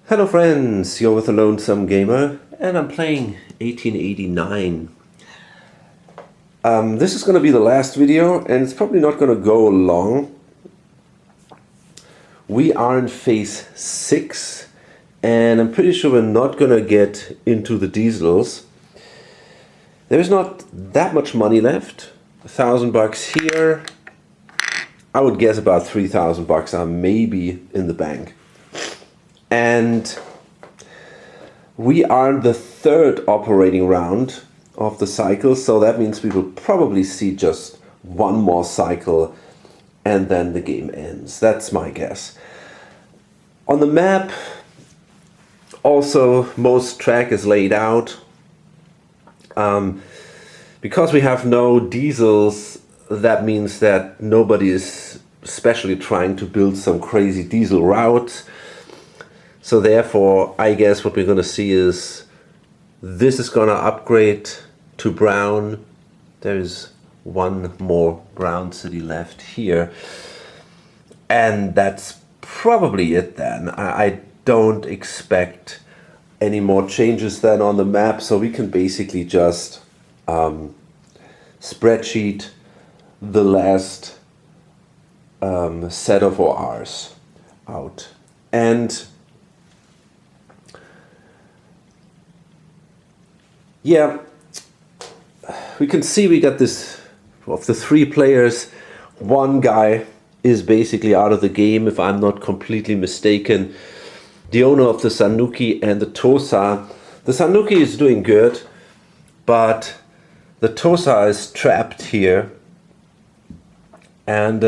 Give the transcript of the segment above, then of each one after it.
Hello friends, you're with the Lonesome Gamer and I'm playing 1889. This is going to be the last video and it's probably not going to go long. We are in phase 6 and I'm pretty sure we're not going to get into the diesels. There's not that much money left. $1,000 here. I would guess about $3,000 are maybe in the bank. And we are the third operating round of the cycle, so that means we will probably see just one more cycle and then the game ends. That's my guess. On the map, also most track is laid out. Because we have no diesels, that means that nobody is especially trying to build some crazy diesel routes. So therefore, I guess what we're going to see is this is going to upgrade to brown. There's one more brown city left here. And that's probably it then. I don't expect any more changes then on the map. So we can basically just spreadsheet the last set of ORs out. And yeah, we can see we got this, of the 3 players, one guy is basically out of the game, if I'm not completely mistaken. The owner of the Sanuki and the Tosa. The Sanuki is doing good, but the Tosa is trapped here. And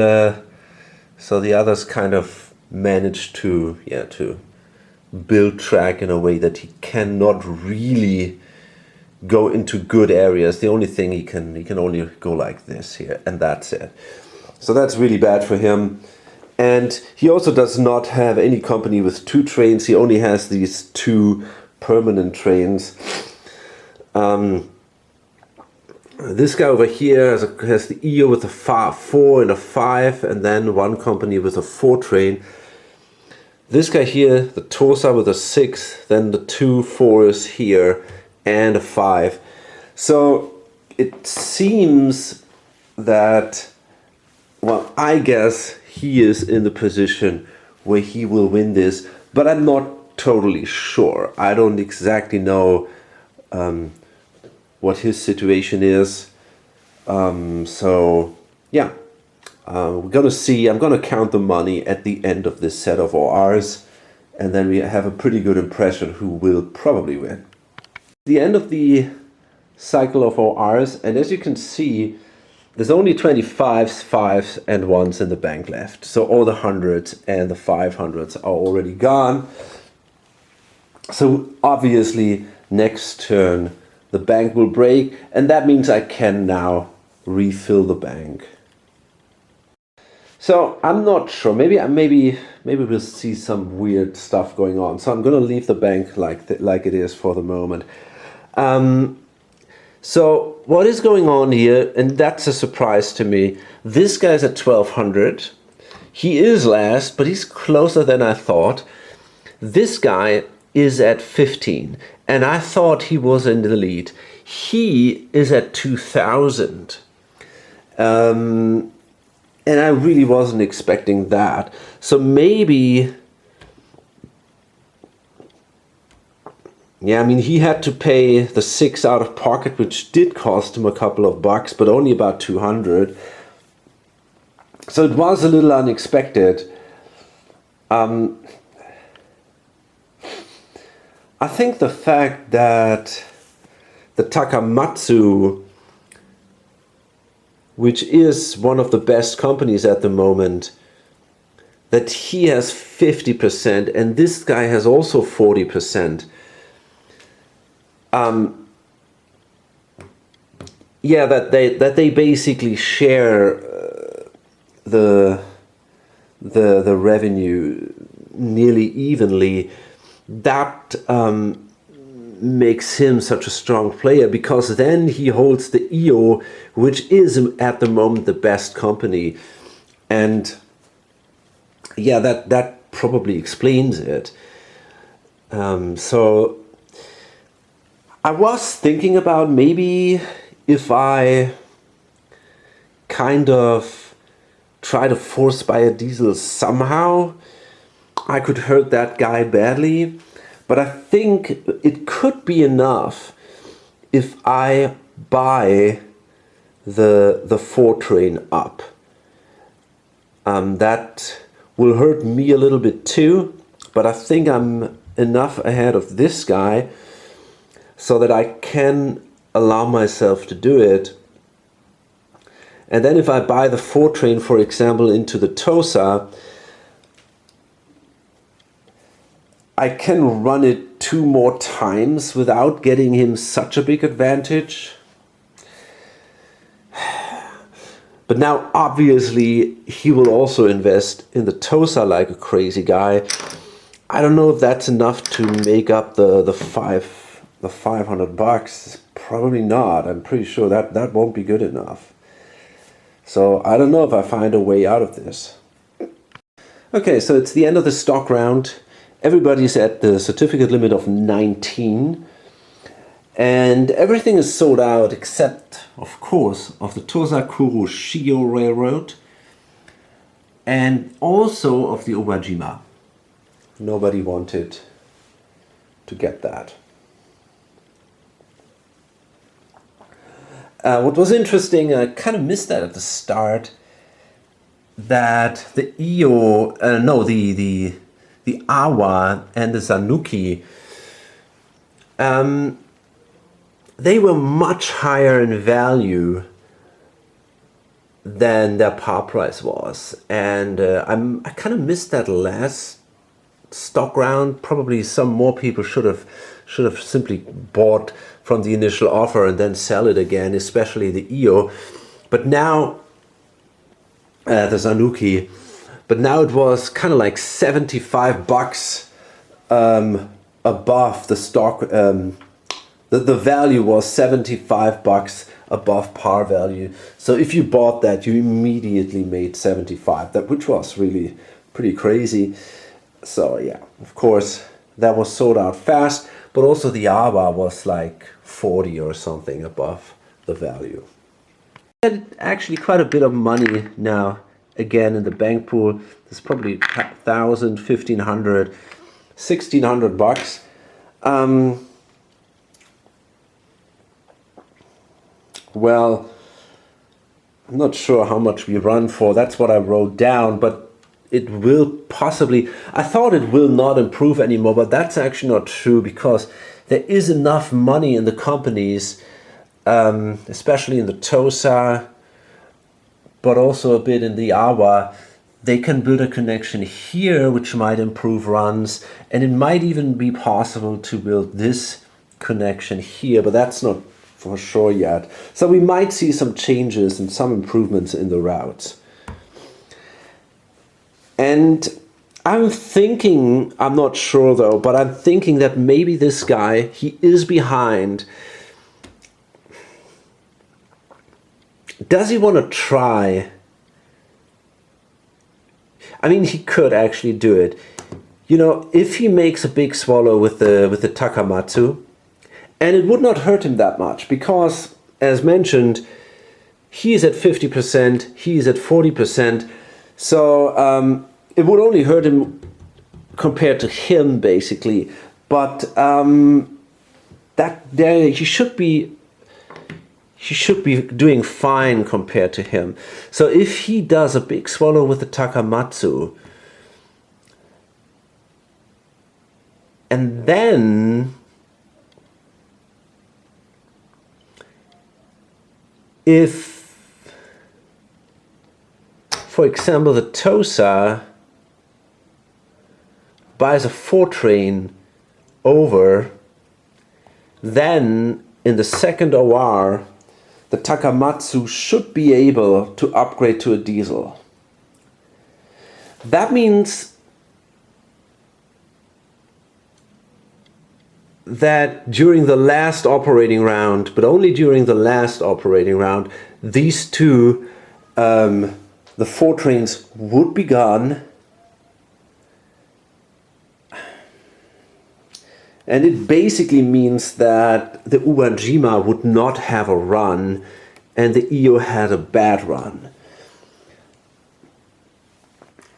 so the others kind of managed to build track in a way that he cannot really go into good areas. The only thing he can only go like this here, and that's it. So that's really bad for him. And he also does not have any company with 2 trains. He only has these 2 permanent trains. This guy over here has the EO with a 4 and a 5, and then one company with a 4 train. This guy here, the Tosa with a 6, then the 2 4s here, and a 5. So it seems that, well, I guess he is in the position where he will win this, but I'm not totally sure. I don't exactly know what his situation is. So yeah, we're gonna see. I'm gonna count the money at the end of this set of ORs, and then we have a pretty good impression who will probably win. The end of the cycle of ORs, and as you can see, there's only 25s, 5s and 1s in the bank left. So all the 100s and the 500s are already gone. So obviously next turn the bank will break, and that means I can now refill the bank. So I'm not sure, maybe we'll see some weird stuff going on. So I'm gonna leave the bank like it is for the moment. So what is going on here, and that's a surprise to me. This guy's at 1200. He is last, but he's closer than I thought. This guy is at 15, and I thought he was in the lead. He is at 2000. And I really wasn't expecting that. So maybe, yeah, I mean, he had to pay the 6 out of pocket, which did cost him a couple of bucks, but only about 200. So it was a little unexpected. I think the fact that the Takamatsu, which is one of the best companies at the moment, that he has 50% and this guy has also 40%. Yeah, that they basically share the revenue nearly evenly. That makes him such a strong player, because then he holds the EO, which is at the moment the best company, and yeah, that probably explains it. So I was thinking about maybe if I kind of try to force buy a diesel somehow, I could hurt that guy badly. But I think it could be enough if I buy the 4 train up. That will hurt me a little bit too, but I think I'm enough ahead of this guy so that I can allow myself to do it. And then if I buy the 4 train, for example, into the Tosa, I can run it 2 more times without getting him such a big advantage. But now obviously he will also invest in the Tosa like a crazy guy. I don't know if that's enough to make up the 500 bucks. Probably not. I'm pretty sure that won't be good enough. So I don't know if I find a way out of this. Okay, so it's the end of the stock round. Everybody's at the certificate limit of 19. And everything is sold out except, of course, of the Tosa Kuroshio Railroad and also of the Obajima. Nobody wanted to get that. What was interesting, I kind of missed that at the start, that the the Awa and the Sanuki, they were much higher in value than their par price was, and I kind of missed that last stock round. Probably some more people should have simply bought from the initial offer and then sell it again, especially the Io. But now the Sanuki. But now it was kind of like 75 bucks above the stock. The value was 75 bucks above par value. So if you bought that, you immediately made 75, which was really pretty crazy. So yeah, of course, that was sold out fast, but also the Awa was like 40 or something above the value. And actually quite a bit of money now again in the bank pool. There's probably 1,000, 1,500, 1,600 bucks. Well, I'm not sure how much we run for. That's what I wrote down, but it will possibly, I thought it will not improve anymore, but that's actually not true because there is enough money in the companies, especially in the Tosa, but also a bit in the Awa. They can build a connection here, which might improve runs, and it might even be possible to build this connection here, but that's not for sure yet. So we might see some changes and some improvements in the routes. And I'm thinking, I'm not sure though, but I'm thinking that maybe this guy, he is behind. Does he want to try? I mean, he could actually do it. You know, if he makes a big swallow with the Takamatsu, and it would not hurt him that much because, as mentioned, he is at 50%, he is at 40%. So it would only hurt him compared to him, basically. But he should be doing fine compared to him. So if he does a big swallow with the Takamatsu, and then if, for example, the Tosa buys a 4 train over, then in the second OR, the Takamatsu should be able to upgrade to a diesel. That means that during the last operating round, but only during the last operating round, these two, the 4 trains would be gone. And it basically means that the Uwajima would not have a run and the Io had a bad run.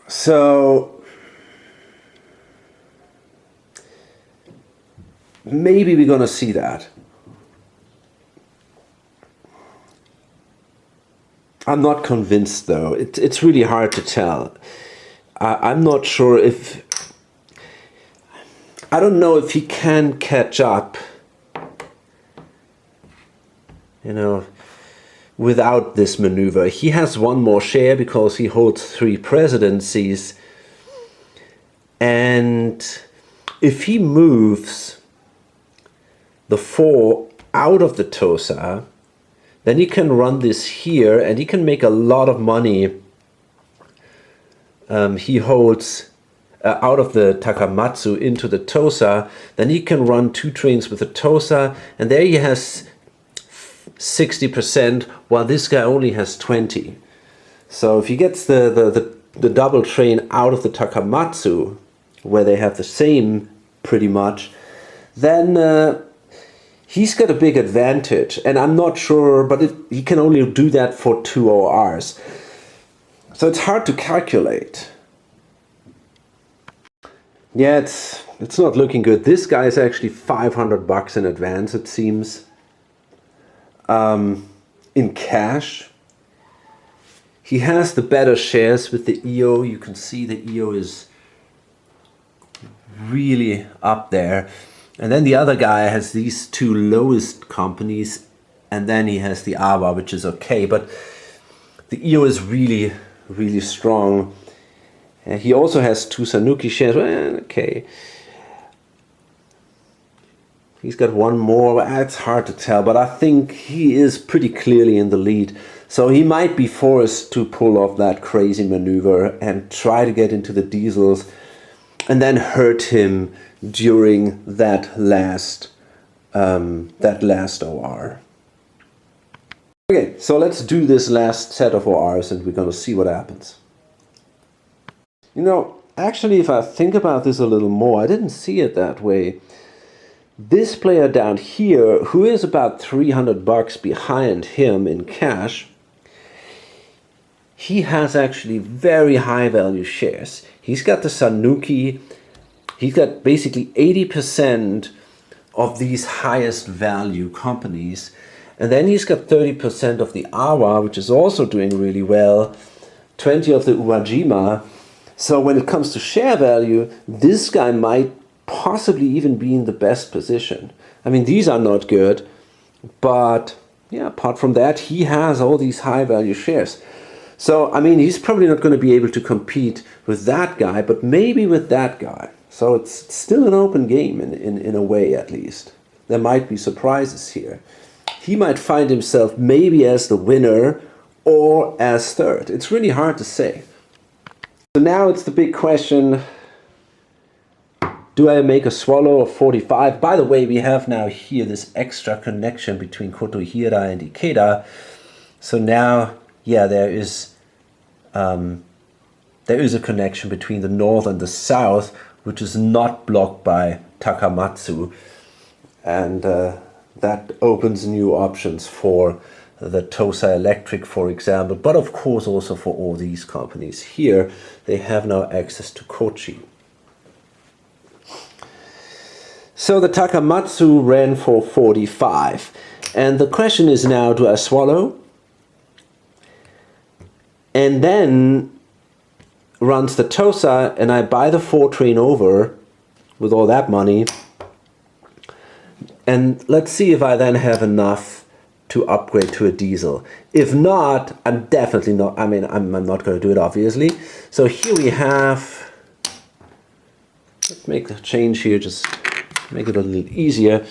So maybe we're going to see that. I'm not convinced though. It's really hard to tell. I'm not sure if... I don't know if he can catch up, you know, without this maneuver. He has one more share because he holds 3 presidencies. And if he moves the 4 out of the TOSA, then he can run this here and he can make a lot of money. He holds out of the Takamatsu into the TOSA, then he can run 2 trains with the TOSA, and there he has 60%, while this guy only has 20. So if he gets the double train out of the Takamatsu, where they have the same pretty much, then he's got a big advantage. And I'm not sure, but he can only do that for 2 ORs. So it's hard to calculate. Yeah, it's not looking good. This guy is actually $500 in advance, it seems. In cash. He has the better shares with the EO. You can see the EO is really up there. And then the other guy has these 2 lowest companies, and then he has the AWA, which is okay. But the EO is really, really strong. He also has 2 Sanuki shares. Well, okay. He's got 1 more. It's hard to tell, but I think he is pretty clearly in the lead. So he might be forced to pull off that crazy maneuver and try to get into the diesels and then hurt him during that last OR. Okay, so let's do this last set of ORs and we're going to see what happens. You know, actually, if I think about this a little more, I didn't see it that way. This player down here, who is about $300 behind him in cash, he has actually very high value shares. He's got the Sanuki, he's got basically 80% of these highest value companies. And then he's got 30% of the AWA, which is also doing really well, 20 of the Uwajima. So when it comes to share value, this guy might possibly even be in the best position. I mean, these are not good, but yeah, apart from that, he has all these high value shares. So, I mean, he's probably not going to be able to compete with that guy, but maybe with that guy. So it's still an open game in a way, at least. There might be surprises here. He might find himself maybe as the winner or as third. It's really hard to say. So now it's the big question, do I make a swallow of 45? By the way, we have now here this extra connection between Kotohira and Ikeda. So now, yeah, there is a connection between the north and the south, which is not blocked by Takamatsu. And that opens new options for the Tosa Electric, for example, but of course also for all these companies here. They have now access to Kochi. So the Takamatsu ran for 45. And the question is now, do I swallow? And then runs the Tosa and I buy the 4 train over with all that money. And let's see if I then have enough to upgrade to a diesel. If not, I'm definitely not, I mean, I'm not going to do it, obviously. So here we have, let's make the change here, just make it a little easier.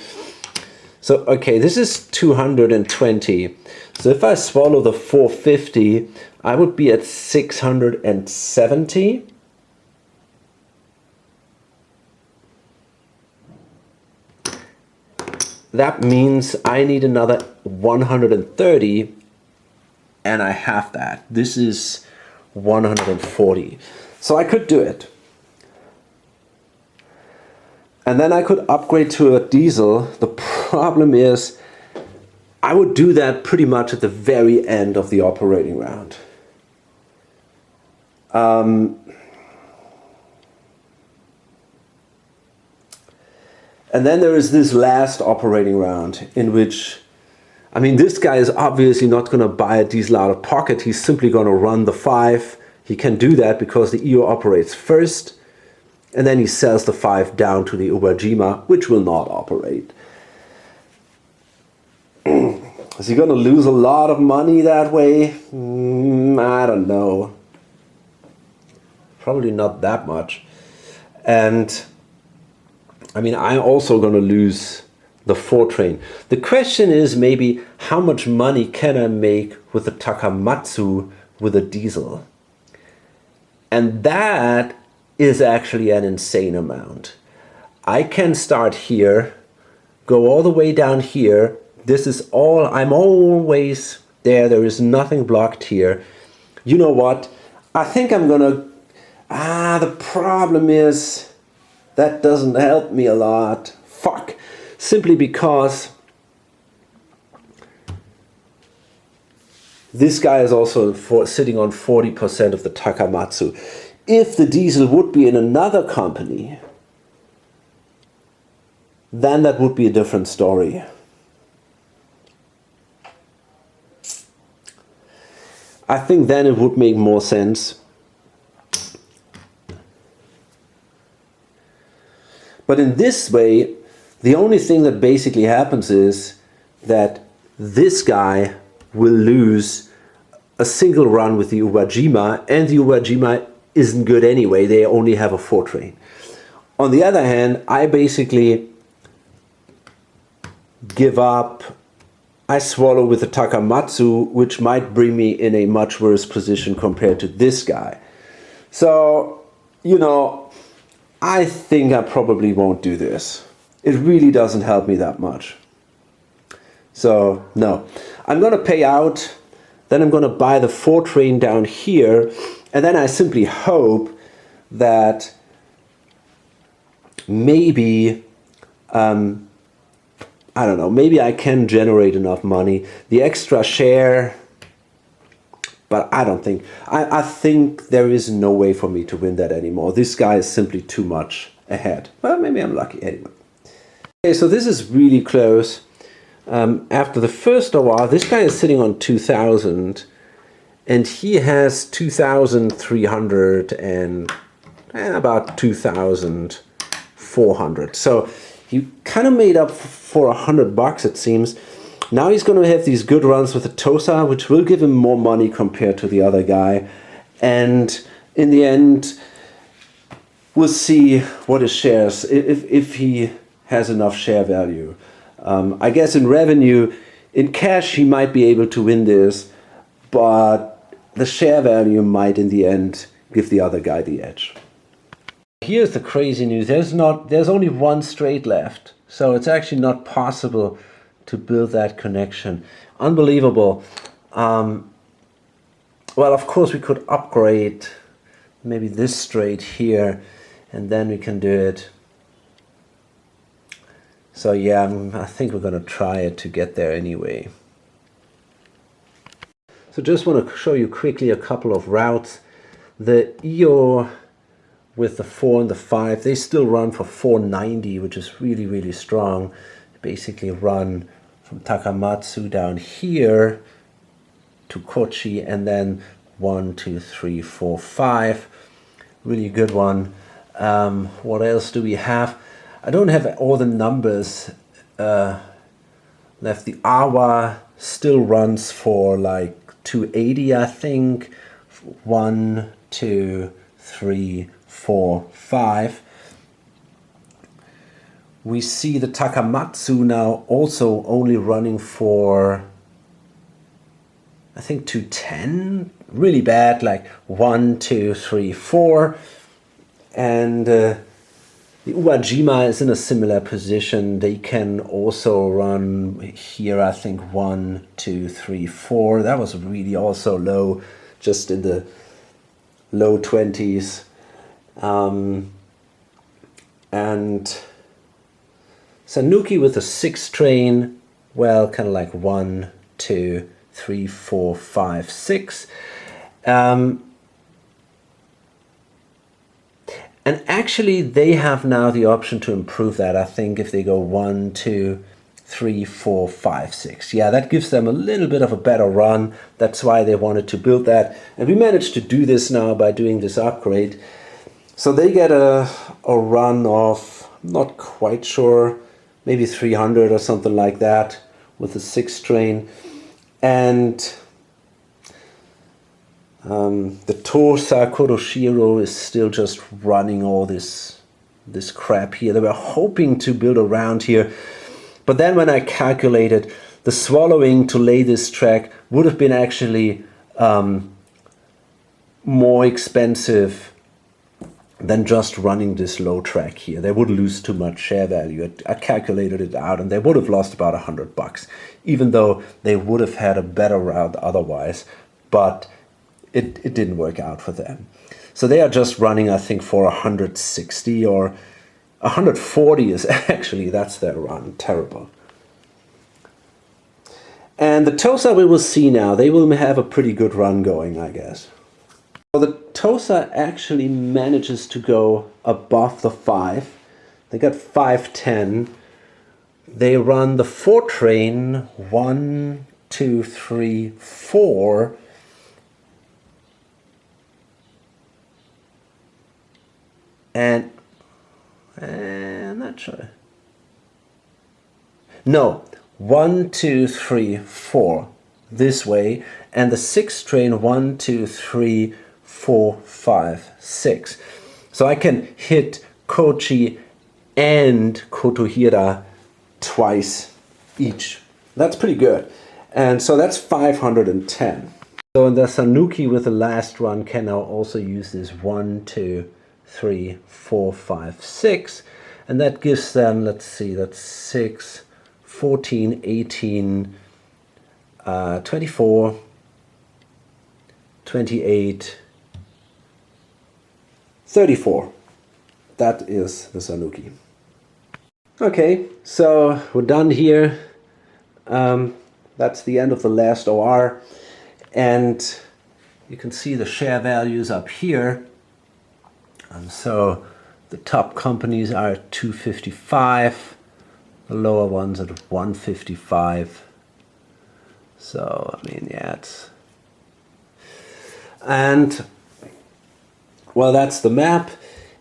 So, okay, this is 220. So if I swallow the 450, I would be at 670. That means I need another 130, and I have that. This is 140. So I could do it. And then I could upgrade to a diesel. The problem is I would do that pretty much at the very end of the operating round. And then there is this last operating round in which, I mean, this guy is obviously not going to buy a diesel out of pocket. He's simply going to run the 5. He can do that because the EO operates first, and then he sells the 5 down to the Uwajima, which will not operate. Is he going to lose a lot of money that way? I don't know. Probably not that much. And I mean, I'm also going to lose the 4 train. The question is maybe how much money can I make with the Takamatsu with a diesel? And that is actually an insane amount. I can start here, go all the way down here. This is all, I'm always there. There is nothing blocked here. You know what? I think I'm going to, the problem is that doesn't help me a lot. Fuck. Simply because this guy is also sitting on 40% of the Takamatsu. If the diesel would be in another company, then that would be a different story. I think then it would make more sense. But in this way, the only thing that basically happens is that this guy will lose a single run with the Uwajima, and the Uwajima isn't good anyway. They only have a 4 train. On the other hand, I basically give up. I swallow with the Takamatsu, which might bring me in a much worse position compared to this guy. So, you know, I think I probably won't do this. It really doesn't help me that much. So, no. I'm going to pay out, then I'm going to buy the 4 train down here, and then I simply hope that maybe, I don't know, maybe I can generate enough money. The extra share, but I don't think, I think there is no way for me to win that anymore. This guy is simply too much ahead. Well, maybe I'm lucky anyway. Okay, so this is really close. After the first hour, this guy is sitting on 2,000 and he has 2,300 and about 2,400. So he kind of made up for $100, it seems. Now he's going to have these good runs with the Tosa, which will give him more money compared to the other guy. And in the end, we'll see what his shares, if he has enough share value. I guess in revenue, in cash, he might be able to win this, but the share value might in the end give the other guy the edge. Here's the crazy news. There's only 1 straight left, so it's actually not possible to build that connection. Unbelievable. Well, of course we could upgrade maybe this straight here, and then we can do it. So yeah, I think we're going to try it to get there anyway. So just want to show you quickly a couple of routes. The EO with the 4 and the 5, they still run for 490, which is really, really strong. Basically run from Takamatsu down here to Kochi, and then 1, 2, 3, 4, 5. Really good one. What else do we have? I don't have all the numbers left. The Awa still runs for like 280, I think. 1, 2, 3, 4, 5. We see the Takamatsu now also only running for, I think, 210. Really bad, like 1, 2, 3, 4. And the Uwajima is in a similar position. They can also run here, I think, 1, 2, 3, 4. That was really also low, just in the low 20s. And Sanuki with a 6 train, well, kind of like 1, 2, 3, 4, 5, 6. And actually they have now the option to improve that. I think if they go 1, 2, 3, 4, 5, 6. Yeah, that gives them a little bit of a better run. That's why they wanted to build that. And we managed to do this now by doing this upgrade. So they get a run of, I'm not quite sure, maybe 300 or something like that with the 6 train. And the Tosa Kuroshiro is still just running all this crap here. They were hoping to build around here. But then when I calculated, the swallowing to lay this track would have been actually more expensive than just running this low track here. They would lose too much share value. I calculated it out and they would have lost about $100, even though they would have had a better route otherwise. But it didn't work out for them. So they are just running, I think, for 160 or 140 is actually, that's their run. Terrible. And the Tosa we will see now. They will have a pretty good run going, I guess. So the Tosa actually manages to go above the 5. They got 510. They run the 4 train, 1, 2, 3, 4. And I'm not sure. No, 1, 2, 3, 4 this way, and the 6 train 1, 2, 3, 4, 5, 6. So I can hit Kochi and Kotohira twice each. That's pretty good. And so that's 510. So the Sanuki with the last run can now also use this 1, 2, 3, 4, 5, 6. And that gives them, let's see, that's 6, 14, 18, 24, 28, 34. That is the Sanuki. Okay, so we're done here. That's the end of the last OR. And you can see the share values up here. So the top companies are at 255, the lower ones at 155. So, I mean, yeah, it's... And, well, that's the map.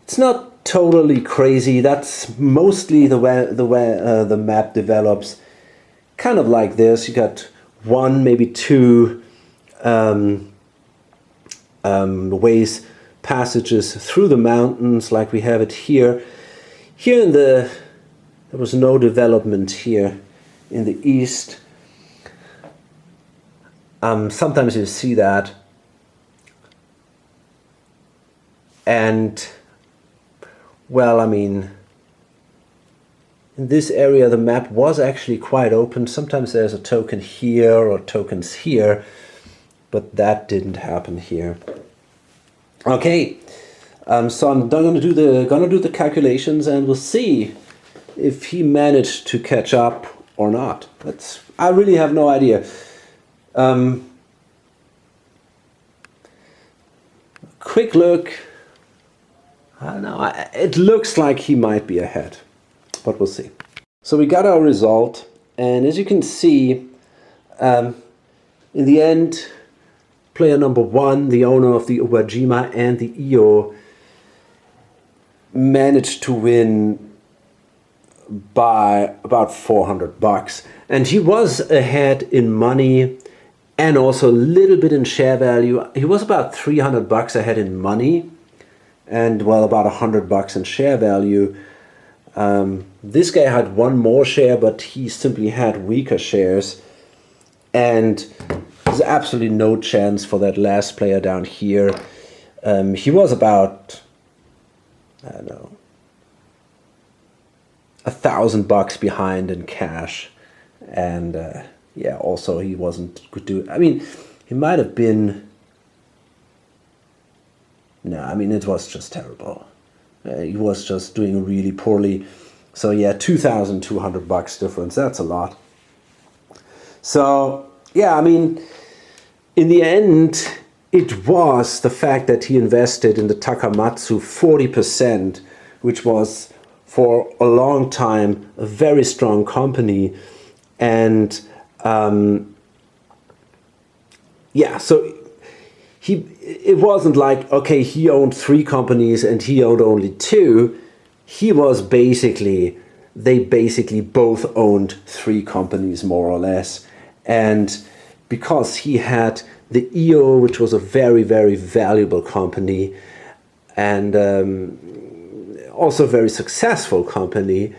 It's not totally crazy. That's mostly the way the map develops. Kind of like this. You got 1, maybe 2 ways, passages through the mountains, like we have it here. Here there was no development here in the east. Sometimes you see that. And, well, I mean, in this area the map was actually quite open. Sometimes there's a token here or tokens here, but that didn't happen here. Okay, so I'm gonna do the calculations, and we'll see if he managed to catch up or not. I really have no idea. Quick look. I don't know. It looks like he might be ahead, but we'll see. So we got our result, and as you can see, in the end, player number 1, the owner of the Uwajima and the Iyo, managed to win by about $400, and he was ahead in money and also a little bit in share value. He was about $300 ahead in money, and well, about $100 in share value. This guy had 1 more share, but he simply had weaker shares, and there's absolutely no chance for that last player down here. He was about, I don't know, $1,000 behind in cash, and yeah, also he wasn't good to. I mean, he might have been. No, I mean, it was just terrible. He was just doing really poorly. So yeah, $2,200 difference. That's a lot. So yeah, I mean, in the end, it was the fact that he invested in the Takamatsu 40%, which was for a long time a very strong company. And yeah, so it wasn't like, okay, he owned 3 companies and he owned only 2. They basically both owned 3 companies, more or less. And because he had the EO, which was a very, very valuable company, and also a very successful company,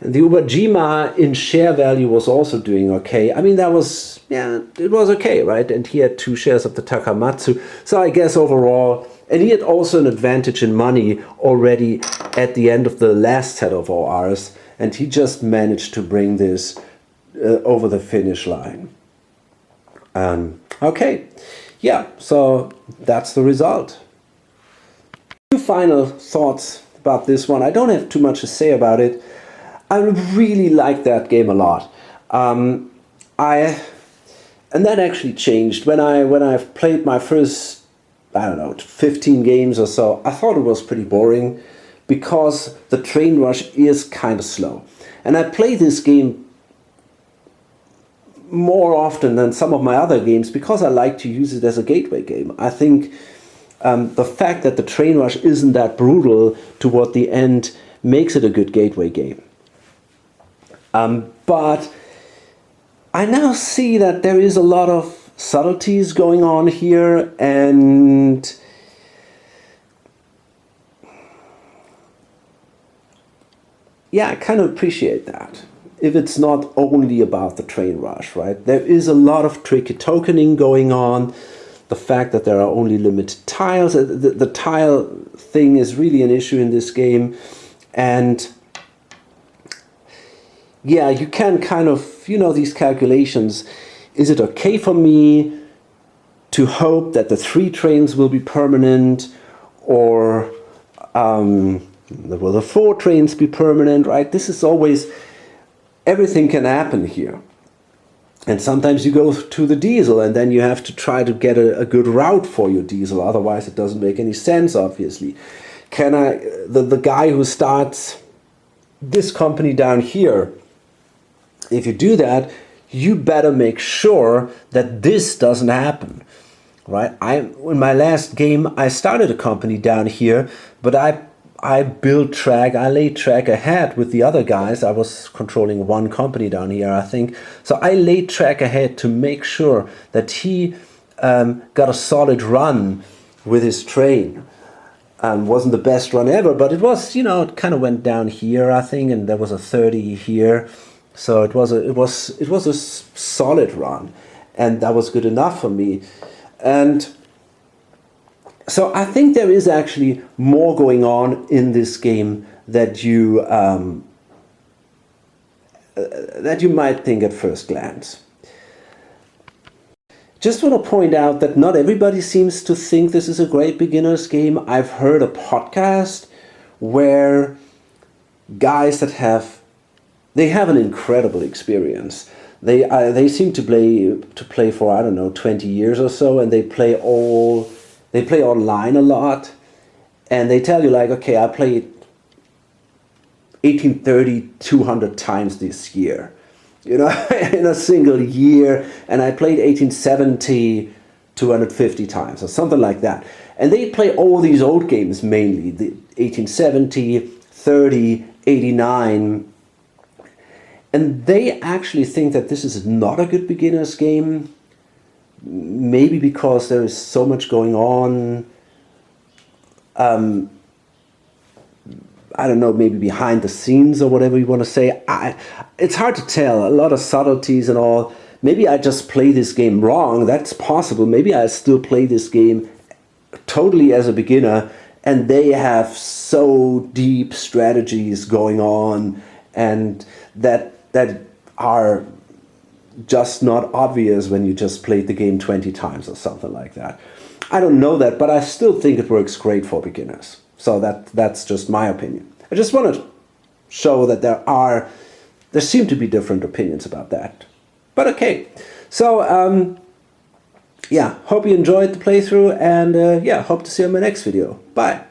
and the Uberjima in share value was also doing okay. I mean, it was okay, right? And he had 2 shares of the Takamatsu. So I guess overall, and he had also an advantage in money already at the end of the last set of ORs. And he just managed to bring this over the finish line. Okay, yeah, so that's the result. 2 final thoughts about this one. I don't have too much to say about it. I really like that game a lot. And that actually changed when I've played my first, I don't know, 15 games or so. I thought it was pretty boring because the train rush is kind of slow. And I play this game more often than some of my other games because I like to use it as a gateway game. I think the fact that the train rush isn't that brutal toward the end makes it a good gateway game. But I now see that there is a lot of subtleties going on here, and yeah, I kind of appreciate that. If it's not only about the train rush, right? There is a lot of tricky tokening going on. The fact that there are only limited tiles, the tile thing is really an issue in this game. And yeah, you can kind of, these calculations. Is it okay for me to hope that the 3 trains will be permanent, or will the 4 trains be permanent, right? This is always, everything can happen here. And sometimes you go to the diesel and then you have to try to get a good route for your diesel. Otherwise it doesn't make any sense, obviously. The guy who starts this company down here, if you do that, you better make sure that this doesn't happen, right? In my last game, I started a company down here, but I laid track ahead with the other guys. I was controlling 1 company down here, I think. So I laid track ahead to make sure that he got a solid run with his train. Wasn't the best run ever, but it was, it kind of went down here, I think, and there was a 30 here. So it was a solid run, and that was good enough for me. And so I think there is actually more going on in this game that you might think at first glance. Just want to point out that not everybody seems to think this is a great beginner's game. I've heard a podcast where guys that have an incredible experience. They seem to play for, I don't know, 20 years or so, and they play online a lot, and they tell you like, okay, I played 1830 200 times this year, in a single year, and I played 1870 250 times or something like that. And they play all these old games, mainly the 1870, 30, 89. And they actually think that this is not a good beginner's game, maybe because there is so much going on, I don't know, maybe behind the scenes or whatever you want to say. It's hard to tell, a lot of subtleties and all. Maybe I just play this game wrong, that's possible. Maybe I still play this game totally as a beginner, and they have so deep strategies going on, and that are just not obvious when you just played the game 20 times or something like that. I don't know that, but I still think it works great for beginners. So that's just my opinion. I just wanted show that there seem to be different opinions about that. But okay, so yeah, hope you enjoyed the playthrough, and yeah, hope to see you in my next video. Bye.